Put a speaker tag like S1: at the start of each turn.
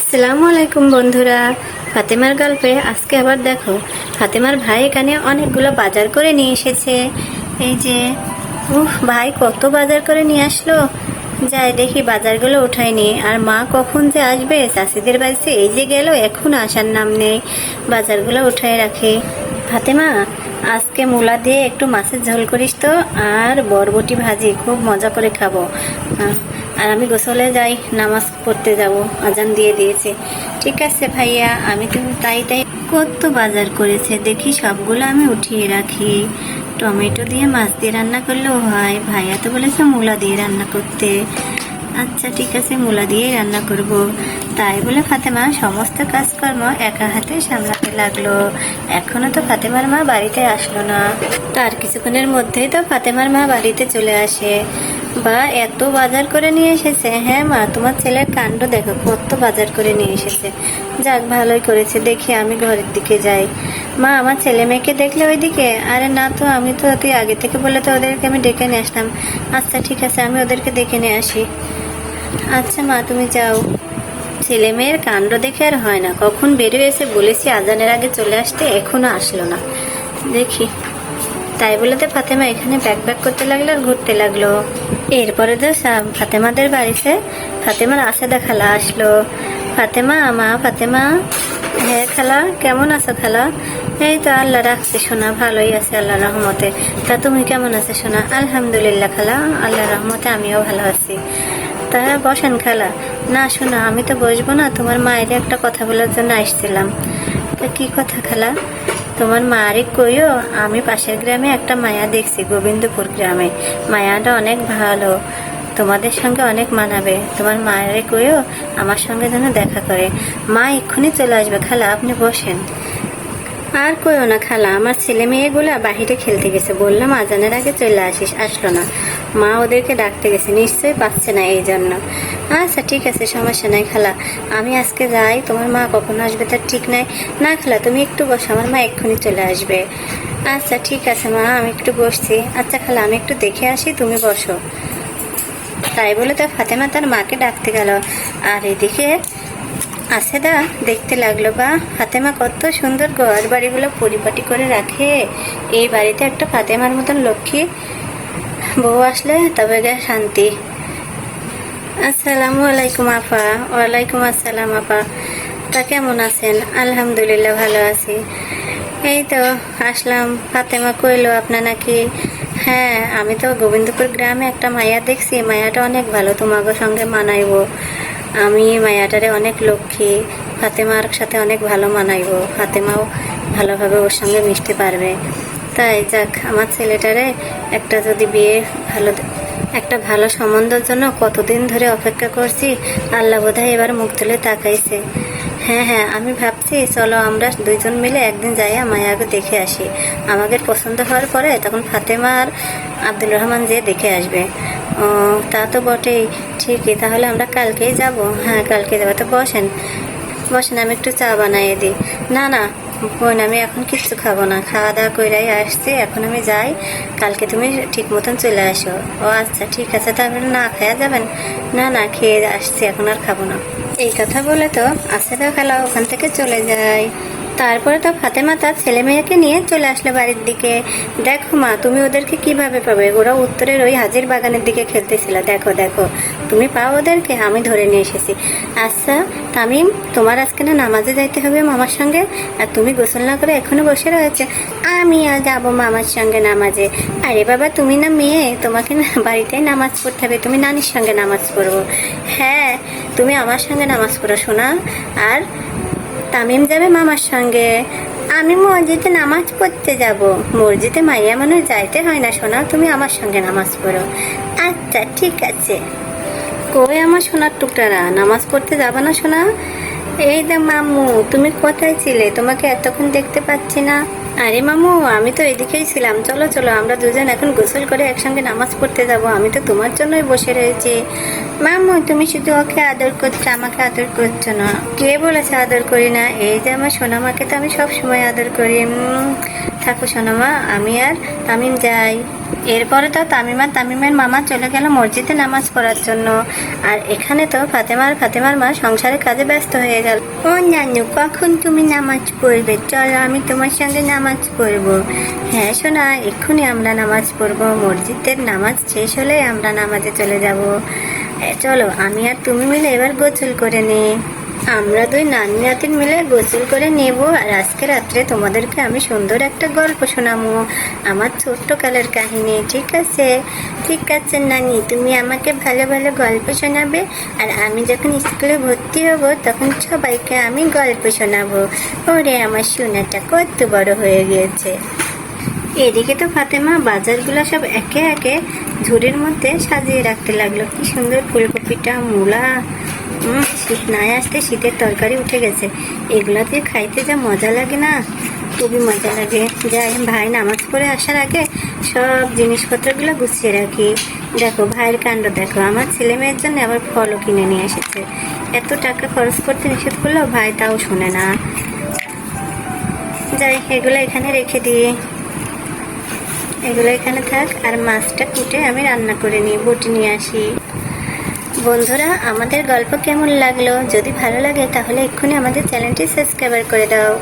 S1: আসসালামু আলাইকুম বন্ধুরা, ফাতেমার গল্পে আজকে আবার দেখো ফাতেমার ভাই এখানে অনেকগুলো বাজার করে নিয়ে এসেছে। এই যে ভাই কত বাজার করে নিয়ে আসলো। যাই দেখি বাজারগুলো উঠাই নিয়ে, আর মা কখন যে আসবে চাষিদের বাড়িতে, এই যে গেল এখন আসার নাম নেই। বাজারগুলো উঠাই রাখি। ফাতেমা, আজকে মূলা দিয়ে একটু মাছের ঝোল করিস তো, আর বরবটি ভাজি, খুব মজা করে খাবো। আর আমি গোসলে যাই, নামাজ পড়তে যাব, আজান দিয়ে দিয়েছে। ঠিক আছে ভাইয়া, আমি তো তাই কত বাজার করেছে দেখি, সবগুলো আমি উঠিয়ে রাখি। টমেটো দিয়ে মাছ দিয়ে রান্না করলেও হয়, ভাইয়া তো বলেছে মূলা দিয়ে রান্না করতে। আচ্ছা ঠিক আছে, মূলা দিয়েই রান্না করব। তাই বলে ফাতেমা সমস্ত কাজকর্ম একা হাতে সামলাতে লাগলো। এখনো তো ফাতেমার মা বাড়িতে আসলো না। তার কিছুক্ষণের মধ্যেই তো ফাতেমার মা বাড়িতে চলে আসে। বা এত বাজার করে নিয়ে এসেছে। হ্যাঁ মা, তোমার ছেলের কাণ্ড দেখো, কত বাজার করে নিয়ে এসেছে। যাক, ভালোই করেছে। দেখি আমি ঘরের দিকে যাই। মা, আমার ছেলে মেয়েকে দেখলে ওইদিকে? আরে না তো, আমি তো তুই আগে থেকে বলে তো ওদেরকে আমি ডেকে নিয়ে আসলাম। আচ্ছা ঠিক আছে, আমি ওদেরকে দেখে নিয়ে আসি। আচ্ছা মা, তুমি যাও। ছেলে মেয়ের কাণ্ড দেখে আর হয় না, কখন বেরিয়ে এসে বলেছি আজানের আগে চলে আসতে, এখনো আসলো না। দেখি। তাই বলে তো ফাতেমা এখানে ব্যাক করতে লাগলো আর ঘুরতে লাগলো। এরপরে তো ফাতেমাদের বাড়িতে ফাতেমার আছেদা খালা আসলো। ফাতেমা, মা ফাতেমা। হ্যাঁ খালা, কেমন আছো খালা? এই তো আল্লাহ রাখছে সোনা, ভালোই আছে আল্লাহ রহমতে। তা তুমি কেমন আছো সোনা? আলহামদুলিল্লাহ খালা, আল্লাহ রহমতে আমিও ভালো আছি। তা বসেন খালা। না শোনা, আমি তো বসবো না, তোমার মায়ের একটা কথা বলার জন্য আসছিলাম। তা কি কথা খালা? তোমার মারে কইও, আমি পাশের গ্রামে একটা মায়া দেখছি, গোবিন্দপুর গ্রামে। মায়াটা অনেক ভালো, তোমাদের সঙ্গে অনেক মানাবে। তোমার মায়েরে কইও আমার সঙ্গে যেন দেখা করে। মা এক্ষুনি চলে আসবে খালা, আপনি বসেন। আর কইও না খালা, আমার ছেলে মেয়েগুলা বাহিরে খেলতে গেছে, বললাম আজানের আগে চলে আসিস, আসলো না। মা ওদেরকে ডাকতে গেছে, নিশ্চয়ই পাচ্ছে না এই জন্য। আচ্ছা ঠিক আছে, সমস্যা নাই খালা, আমি আজকে যাই। তোমার মা কখন আসবে তার ঠিক নাই। না খালা, তুমি একটু বসো, আমার মা এক্ষুনি চলে আসবে। আচ্ছা ঠিক আছে মা, আমি একটু বসছি। আচ্ছা খালা, আমি একটু দেখে আসি, তুমি বসো। তাই বলে তো ফাতেমা তার মাকে ডাকতে গেল। আর এদিকে আছেদা দেখতে লাগলো, বা ফাতেমা কত সুন্দর ঘর বাড়িগুলো পরিপাটি করে রাখে। এই বাড়িতে একটা ফাতেমার মতন লক্ষ্মী বউ আসলে তবে গে শান্তি। আসসালামু আলাইকুম আপা। ওয়ালাইকুম আসসালাম আপা। তা কেমন আছেন? আলহামদুলিল্লাহ ভালো আছি। এই তো আসলাম। ফাতেমা কইলো আপনার নাকি? হ্যাঁ, আমি তো গোবিন্দপুর গ্রামে একটা মায়া দেখছি, মায়াটা অনেক ভালো, তোমাকে সঙ্গে মানাইবো। আমি মায়াটারে অনেক লক্ষ্মী, ফাতেমার সাথে অনেক ভালো মানাইবো, ফাতেমাও ভালোভাবে ওর সঙ্গে মিশতে পারবে। তাই যাক, আমার ছেলেটারে একটা যদি বিয়ে একটা ভালো সম্বন্ধের জন্য কতদিন ধরে অপেক্ষা করছি, আল্লাহ বোধহয় এবার মুখ তুলে তাকাইছে। হ্যাঁ হ্যাঁ, আমি ভাবছি চলো আমরা দুইজন মিলে একদিন যাইয়া মায়াকে দেখে আসি। আমাদের পছন্দ হওয়ার পরে তখন ফাতেমা আর আব্দুল রহমান যে দেখে আসবে। ও, তা তো বটেই। ঠিকই, তাহলে আমরা কালকেই যাব। হ্যাঁ কালকে যাবো। তো বসেন বসেন, আমি একটু চা বানাইয়ে দিই। না না বোন, আমি এখন কিচ্ছু খাবো না, খাওয়া দাওয়া কইরাই আসছি, এখন আমি যাই। কালকে তুমি ঠিক মতন চলে আসো। ও আচ্ছা ঠিক আছে, তারপরে না খাওয়া যাবেন? না না, খেয়ে আসছি, এখন আর খাবো না। এই কথা বলে তো আছেদা খালা ওখান থেকে চলে যায়। তারপরে তো ফাতেমা তার ছেলে মেয়েকে নিয়ে চলে আসলো বাড়ির দিকে। দেখো মা, তুমি ওদেরকে কিভাবে পাবে? ওরা উত্তরের ওই হাজির বাগানের দিকে খেলতেছিল। দেখো দেখো, তুমি পাও ওদেরকে? আমি ধরে নিয়ে এসেছি। আচ্ছা তামিম, তোমার আজকে না নামাজে যাইতে হবে মামার সঙ্গে, আর তুমি গোসল না করে এখনো বসে রয়েছে। আমি আর যাবো মামার সঙ্গে নামাজে? আরে বাবা, তুমি না মেয়ে, তোমাকে না বাড়িতেই নামাজ পড়তে হবে, তুমি নানির সঙ্গে নামাজ পড়বো। হ্যাঁ, তুমি আমার সঙ্গে নামাজ পড়ো শোনা, আর তামিম যাবে মামার সঙ্গে। আমি মসজিদে নামাজ পড়তে যাব। মসজিদে মাইয়া মানুষ যাইতে হয় না সোনা, তুমি আমার সঙ্গে নামাজ পড়ো। আচ্ছা ঠিক আছে। কই আমার সোনার টুকটারা, নামাজ পড়তে যাবে না সোনা? এই দা মামু, তুমি কোথায় ছিলে? তোমাকে এতক্ষণ দেখতে পাচ্ছি না। আরে মামু, আমি তো এদিকেই ছিলাম। চলো চলো, আমরা দুজন এখন গোসল করে একসঙ্গে নামাজ পড়তে যাব। আমি তো তোমার জন্যই বসে রয়েছি। মামু, তুমি শুধু ওকে আদর করছো, আমাকে আদর করছো না। কে বলেছে আদর করি না? এই যে আমার সোনামাকে তো আমি সব সময় আদর করি। থাকো সোনামা, আমি আর তামিম যাই। এরপরে তো তামিমের মামা চলে গেল মসজিদে নামাজ পড়ার জন্য। আর এখানে তো ফাতেমার মা সংসারের কাজে ব্যস্ত হয়ে গেল। ও নানু, কখন তুমি নামাজ পড়বে? চলো আমি তোমার সঙ্গে নামাজ পড়বো। হ্যাঁ সোনা, এক্ষুনি আমরা নামাজ পড়বো। মসজিদের নামাজ শেষ হলে আমরা নামাজে চলে যাব। চলো আমি আর তুমি মিলে এবার গোসল করে নিই। আমরা দুই নানি নাতিন মিলে গোসল করে নেব। আর আজকে রাত্রে তোমাদেরকে আমি সুন্দর একটা গল্প শোনাবো, আমার ছোট্ট কালের কাহিনী। ঠিক আছে? ঠিক আছে নানি, তুমি আমাকে ভালো ভালো গল্প শোনাবে। আর আমি যখন স্কুলে ভর্তি হব তখন সবাইকে আমি গল্প শোনাবো। ওরে আমার সোনাটা কত বড় হয়ে গিয়েছে। এদিকে তো ফাতেমা বাজারগুলো সব একে একে ঝুড়ির মধ্যে সাজিয়ে রাখতে লাগলো। কি সুন্দর ফুলকপিটা, মূলা, শীত নাই আসতে শীতের তরকারি উঠে গেছে। এগুলো দিয়ে খাইতে যা মজা লাগে না, খুবই মজা লাগে। যাই, ভাই নামাজ পড়ে আসার আগে সব জিনিসপত্রগুলো গুছিয়ে রাখি। দেখো ভাইয়ের কাণ্ড দেখো, আমার ছেলে মেয়ের জন্য আবার ফলও কিনে নিয়ে এসেছে। এত টাকা খরচ করতে নিষেধ করলেও ভাই তাও শোনে না। যাই, এগুলো এখানে রেখে দিই। এগুলো এখানে থাক। আর মাছটা কুটে আমি রান্না করে নিই, বটি নিয়ে আসি। বন্ধুরা, আমাদের গল্প কেমন লাগলো? যদি ভালো লাগে তাহলে এক্ষুনি আমাদের চ্যানেলটি সাবস্ক্রাইব করে দাও।